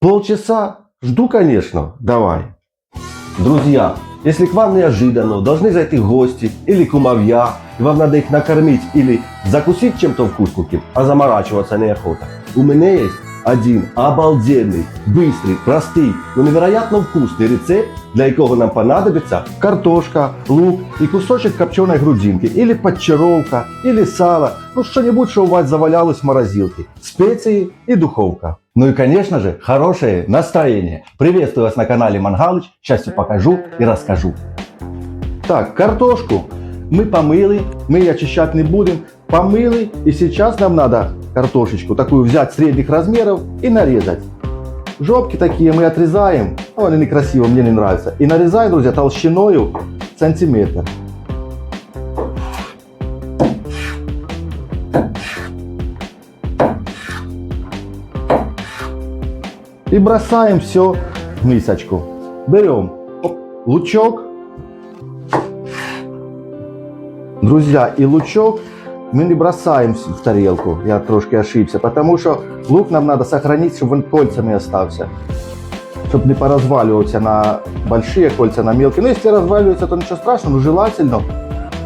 Полчаса? Жду, конечно. Давай. Друзья, если к вам неожиданно должны зайти гости или кумовья, и вам надо их накормить или закусить чем-то вкусненьким, а заморачиваться неохота, у меня есть один обалденный, быстрый, простый, но невероятно вкусный рецепт, для якого нам понадобится картошка, лук и кусочек копченой грудинки, или подчаровка, или сало, ну что-нибудь, что у вас завалялось в морозилке, специи и духовка. Ну и, конечно же, хорошее настроение. Приветствую вас на канале Мангалыч. Сейчас все покажу и расскажу. Так, картошку мы помыли, мы ее очищать не будем. Помыли, и сейчас нам надо картошечку такую взять средних размеров и нарезать. Жопки такие мы отрезаем, ну, они некрасиво, мне не нравятся. И нарезаем, друзья, толщиною сантиметр. И бросаем все в мисочку. Берем лучок. Друзья, и лучок мы не бросаем в тарелку. Я трошки ошибся, потому что лук нам надо сохранить, чтобы он кольцами остался. Чтобы не поразваливался на большие кольца, на мелкие. Но если разваливается, то ничего страшного, но желательно,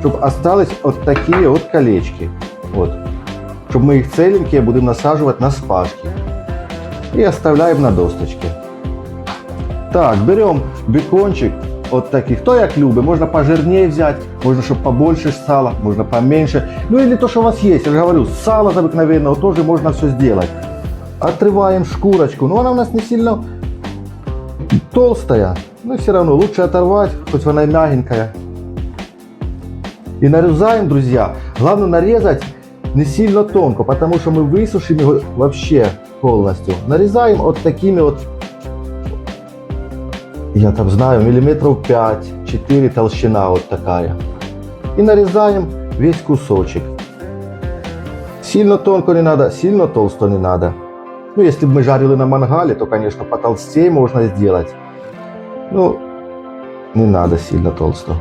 чтобы остались вот такие вот колечки. Вот. Чтобы мы их целенькие будем насаживать на спашки. И оставляем на досточке. Так, берем бекончик вот таких. Кто як любит, можно пожирнее взять, можно, чтобы побольше сала, можно поменьше. Ну или то, что у вас есть, я же говорю, сало обыкновенного тоже можно все сделать. Отрываем шкурочку, но она у нас не сильно толстая, но все равно лучше оторвать, хоть она и мягенькая. И нарезаем, друзья, главное нарезать не сильно тонко, потому что мы высушим его вообще полностью. Нарезаем вот такими вот, я там знаю, миллиметров 5-4 толщина вот такая. И нарезаем весь кусочек. Сильно тонко не надо, сильно толсто не надо. Ну, если бы мы жарили на мангале, то, конечно, потолстее можно сделать. Ну, не надо сильно толсто.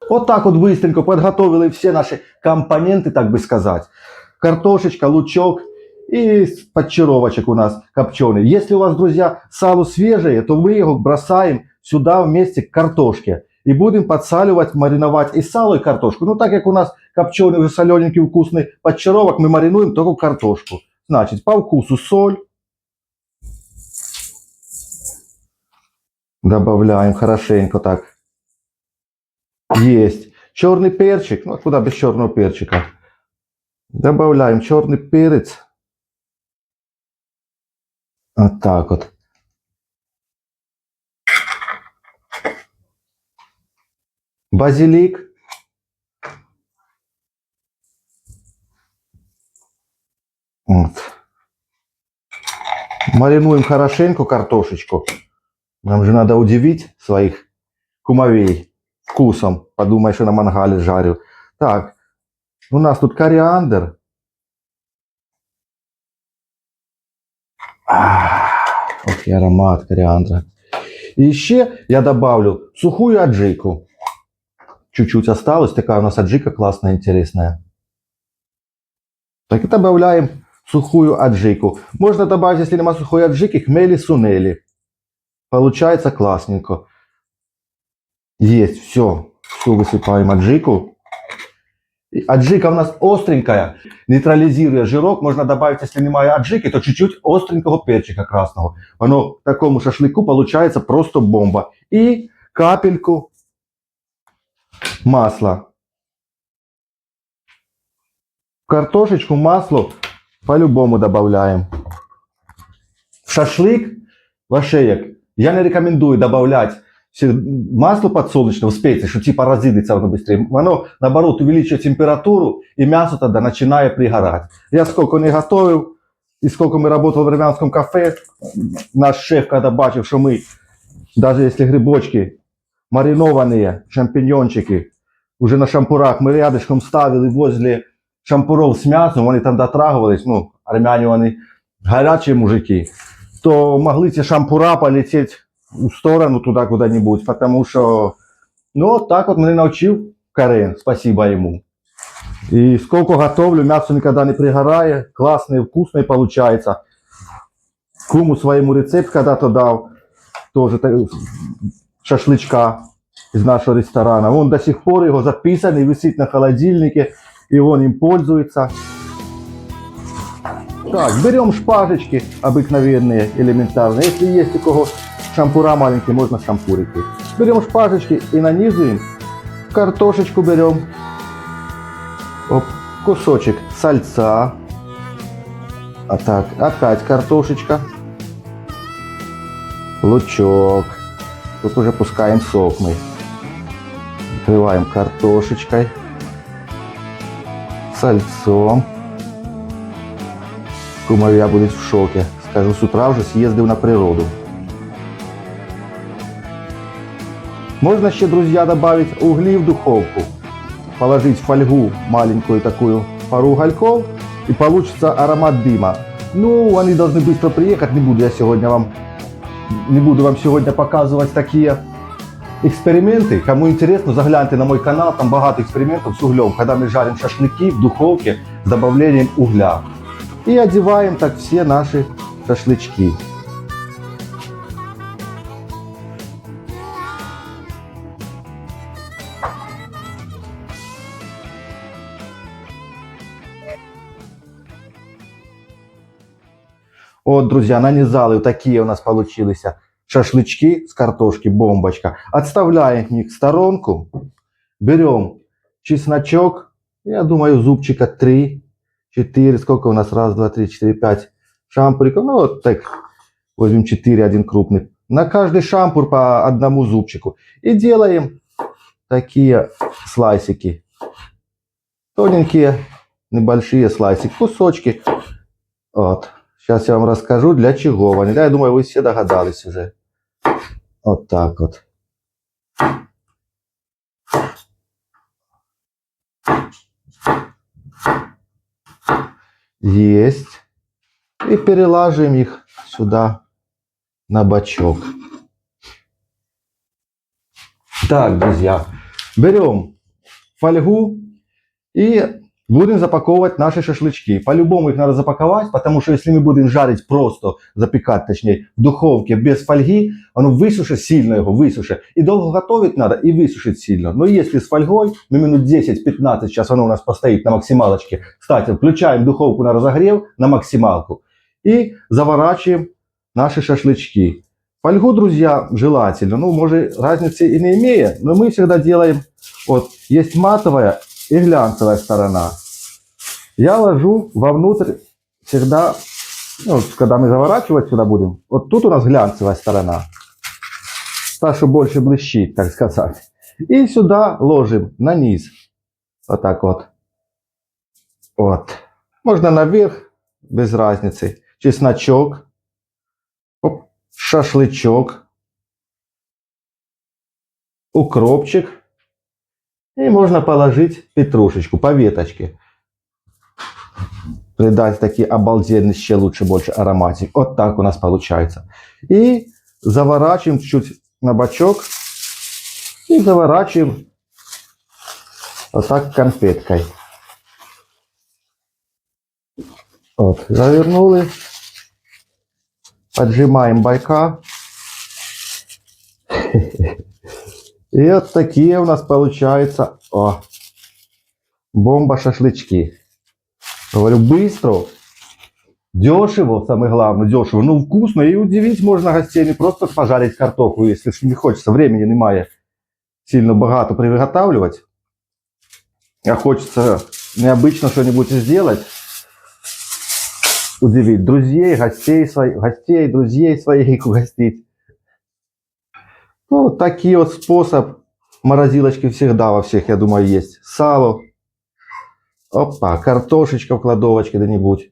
Вот так вот быстренько подготовили все наши компоненты, так бы сказать. Картошечка, лучок и подчаровочек у нас копченый. Если у вас, друзья, сало свежее, то мы его бросаем сюда вместе к картошке. И будем подсаливать, мариновать и сало, и картошку. Ну, так как у нас копченый, уже солененький, вкусный подчаровок, мы маринуем только картошку. Значит, по вкусу соль. Добавляем хорошенько так. Есть. Черный перчик. Ну, куда без черного перчика. Добавляем черный перец. Вот так вот. Базилик. Вот. Маринуем хорошенько картошечку. Нам же надо удивить своих кумовей вкусом. Подумай, что на мангале жарю. Так, у нас тут кориандр. Ох, и аромат кориандра. И еще я добавлю сухую аджику. Чуть-чуть осталось. Такая у нас аджика классная, интересная. Так и добавляем сухую аджику. Можно добавить, если нема сухой аджики, хмели-сунели. Получается классненько. Есть, все. Все, высыпаем аджику. Аджика у нас остренькая, нейтрализируя жирок. Можно добавить, если немає аджики, то чуть-чуть остренького перчика красного. Оно к такому шашлыку получается просто бомба. И капельку масла. Картошечку, масло по-любому добавляем. В шашлык, в ошеек, я не рекомендую добавлять масло подсолнечного, специи, что типа разидится оно быстрее. Оно, наоборот, увеличивает температуру, и мясо тогда начинает пригорать. Я сколько не готовил, и сколько мы работали в армянском кафе, наш шеф, когда бачил, что мы, даже если грибочки маринованные, шампиньончики, уже на шампурах мы рядышком ставили возле шампуров с мясом, они там дотрагивались, ну, армяне, они горячие мужики, то могли эти шампура полететь в сторону туда куда-нибудь, потому что Ну, вот так вот меня научил Карен, спасибо ему. И сколько готовлю, мясо никогда не пригорает, классное, вкусное получается. Куму своему рецепт когда-то дал, тоже шашлычка из нашего ресторана. Он до сих пор его записанный, висит на холодильнике, и он им пользуется. Так, берем шпажечки обыкновенные, элементарные. Если есть у кого шампура маленькие, можно шампурики. Берем шпажечки и нанизываем. Картошечку берем. Оп, кусочек сальца. А так, опять картошечка. Лучок. Тут уже пускаем сок мы. Накрываем картошечкой. Сальцом. Кумовья будет в шоке. Скажу, с утра уже съездил на природу. Можно еще, друзья, добавить угли в духовку. Положить в фольгу маленькую такую пару угольков. И получится аромат дыма. Ну, они должны быстро приехать. Не буду вам сегодня показывать такие эксперименты. Кому интересно, загляньте на мой канал. Там багато экспериментов с углем. Когда мы жарим шашлыки в духовке с добавлением угля. И одеваем так все наши шашлычки. Вот, друзья, нанизали, вот такие у нас получились шашлычки с картошки, бомбочка. Отставляем их в сторонку. Берем чесночок, я думаю, зубчика 3, 4, сколько у нас, раз, два, три, 4, 5 шампуриков. Ну, вот так, возьмем 4, один крупный. На каждый шампур по одному зубчику. И делаем такие слайсики. Тоненькие, небольшие слайсики, кусочки. Вот. Сейчас я вам расскажу, для чего они. Да, я думаю, вы все догадались уже. Вот так вот. Есть. И переложим их сюда на бочок. Так, друзья, берем фольгу и будем запаковывать наши шашлычки. По-любому их надо запаковать, потому что если мы будем жарить просто, запекать точнее, в духовке без фольги, оно высушит, сильно его высушит. И долго готовить надо, и высушить сильно. Но если с фольгой, мы минут 10-15, сейчас оно у нас постоит на максималочке. Кстати, включаем духовку на разогрев, на максималку. И заворачиваем наши шашлычки. Фольгу, друзья, желательно, ну, может, разницы и не имеет, но мы всегда делаем, вот, есть матовая и глянцевая сторона. Я ложу вовнутрь всегда, ну, когда мы заворачивать сюда будем, вот тут у нас глянцевая сторона, та, что больше блещит, так сказать. И сюда ложим на низ, вот так вот. Вот. Можно наверх, без разницы. Чесночок, оп, шашлычок, укропчик. И можно положить петрушечку по веточке. Придать такие обалденные, еще лучше, больше ароматик. Вот так у нас получается. И заворачиваем чуть-чуть на бочок. И заворачиваем вот так конфеткой. Вот, завернули. Поджимаем бойка. И вот такие у нас получаются бомба-шашлычки. Говорю, быстро, дешево, самое главное, дешево, ну вкусно. И удивить можно гостей, не просто пожарить картоху, если не хочется, времени немає сильно багато приготавливать. А хочется необычно что-нибудь сделать. Удивить друзей, гостей, друзей своих угостить. Ну, вот такий вот способ. Морозилочки всегда во всех, я думаю, есть. Сало. Опа, картошечка в кладовочке где-нибудь.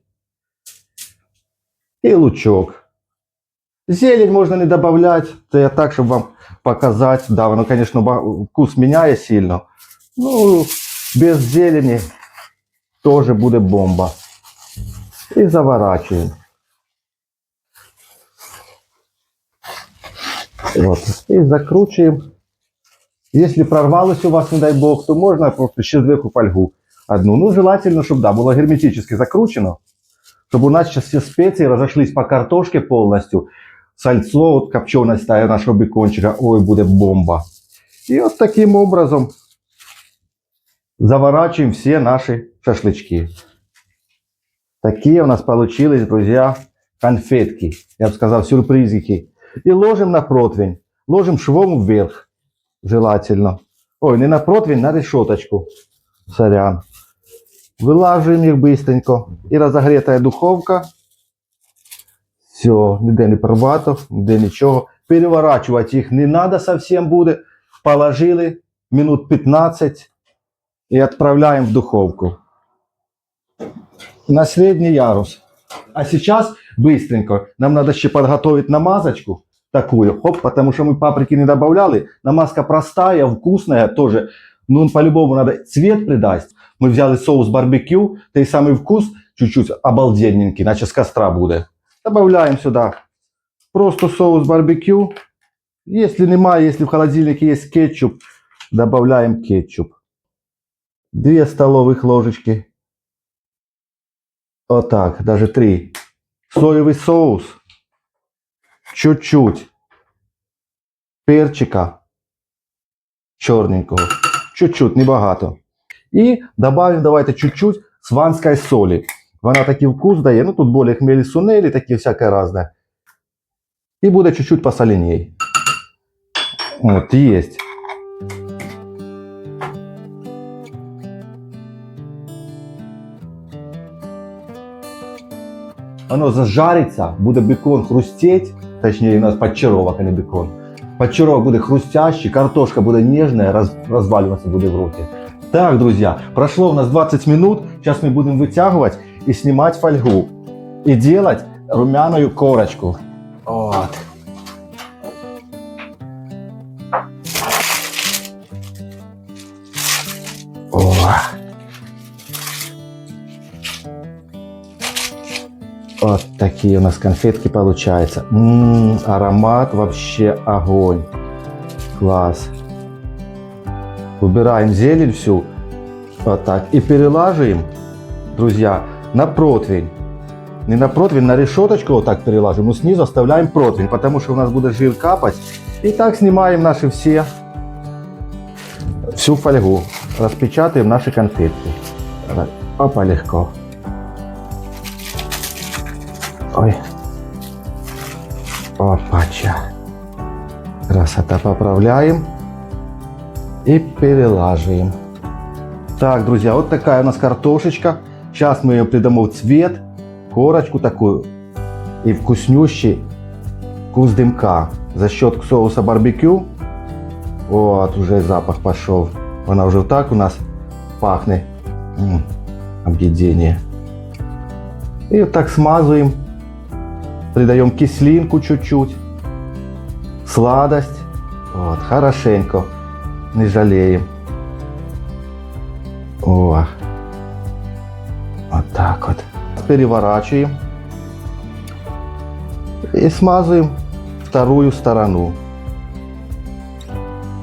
И лучок. Зелень можно не добавлять. Это я так, чтобы вам показать. Да, оно, конечно, вкус меняет сильно. Ну, без зелени тоже будет бомба. И заворачиваем. Вот. И закручиваем Если прорвалось у вас, не дай бог, то можно просто еще сверху фольгу одну. Ну, желательно, чтобы, да, было герметически закручено, чтобы у нас сейчас все специи разошлись по картошке полностью. Сальцо, вот копченость нашего бекончика, ой, будет бомба. И вот таким образом заворачиваем все наши шашлычки. Такие у нас получились, друзья, конфетки. Я бы сказал, сюрпризики. И ложим на противень. Ложим швом вверх. Желательно. Ой, не на противень, на решеточку. Сорян. Вылаживаем их быстренько. И разогретая духовка. Все, ніде не порвато, ніде нічого. Переворачивать их не надо совсем будет. Положили минут 15 и отправляем в духовку. На средний ярус. А сейчас быстренько нам надо еще подготовить намазочку такую, хоп, потому что мы паприки не добавляли. Намазка простая, вкусная тоже. Ну, по-любому надо цвет придать. Мы взяли соус барбекю, той самый вкус чуть-чуть обалденненький, иначе с костра будет. Добавляем сюда просто соус барбекю. Если нема, если в холодильнике есть кетчуп, добавляем кетчуп. 2 столовых ложечки. Вот так, даже 3. Соевый соус. Чуть-чуть. Перчика. Черненького. Чуть-чуть, небагато. И добавим, давайте, чуть-чуть сванской соли. Она такий вкус дає. Ну, тут более хмели сунели, такие всякое разное. И будет чуть-чуть посоленей. Вот, есть. Оно зажарится, будет бекон хрустеть, точнее у нас подчеровок, а не бекон. Подчеровок будет хрустящий, картошка будет нежная, разваливаться будет в роте. Так, друзья, прошло у нас 20 минут, сейчас мы будем вытягивать и снимать фольгу. И делать румяную корочку. Вот. О. Вот такие у нас конфетки получаются. Аромат вообще огонь. Класс. Убираем зелень всю. Вот так. И перелаживаем, друзья, на противень. Не на противень, на решеточку вот так перелаживаем. Но снизу оставляем противень, потому что у нас будет жир капать. И так снимаем наши всю фольгу. Распечатаем наши конфетки. Опа, легко. Ой. Опача. Красота. Поправляем. И перелаживаем. Так, друзья, вот такая у нас картошечка. Сейчас мы ее придаем в цвет. Корочку такую. И вкуснющий вкус дымка. За счет соуса барбекю. Вот, уже запах пошел. Она уже вот так у нас пахнет. Объедение. И вот так смазываем. Придаем кислинку чуть-чуть. Сладость. Вот, хорошенько. Не жалеем. О. Вот так вот. Переворачиваем. И смазываем вторую сторону.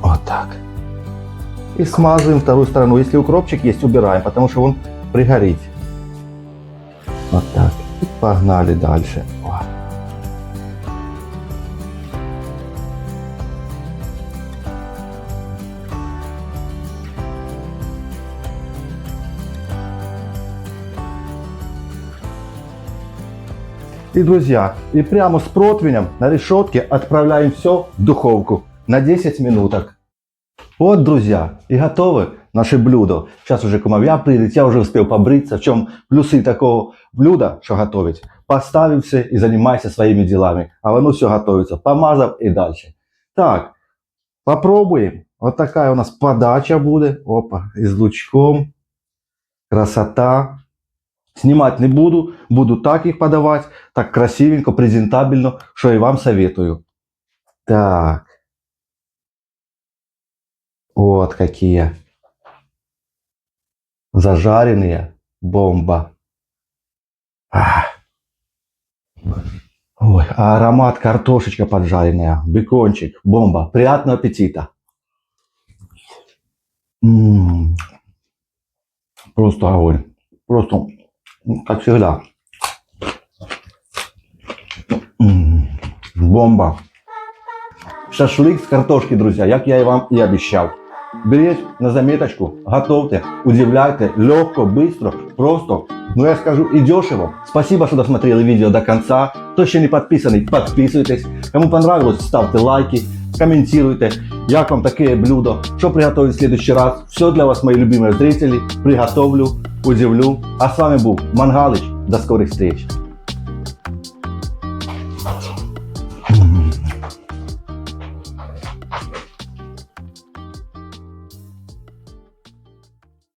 Вот так. И смазываем вторую сторону. Если укропчик есть, убираем, потому что он пригорит. Вот так. И погнали дальше. О. И, друзья, и прямо с противнем на решетке отправляем все в духовку на 10 минуток. Вот, друзья, и готовы наши блюда. Сейчас уже кумовья придет, я уже успел побриться. В чем плюсы такого блюда, что готовить? Поставил все и занимайся своими делами. А оно все готовится, помазав и дальше. Так, попробуем. Вот такая у нас подача будет. Опа, и с лучком. Красота. Снимать не буду, буду так их подавать, так красивенько, презентабельно, что и вам советую. Так. Вот какие. Зажаренные. Бомба. Ой, а аромат картошечка поджаренная, бекончик, бомба. Приятного аппетита. Просто огонь. Просто, как всегда. Бомба. Шашлык с картошки, друзья, як я и вам и обещал. Берите на заметочку, готовьте, удивляйте, легко, быстро, просто, ну я скажу и дешево. Спасибо, что досмотрели видео до конца. Кто еще не подписанный, подписывайтесь. Кому понравилось, ставьте лайки, комментируйте, как вам такие блюда, что приготовить в следующий раз. Все для вас, мои любимые зрители, приготовлю, удивлю. А с вами был Мангалыч. До скорых встреч.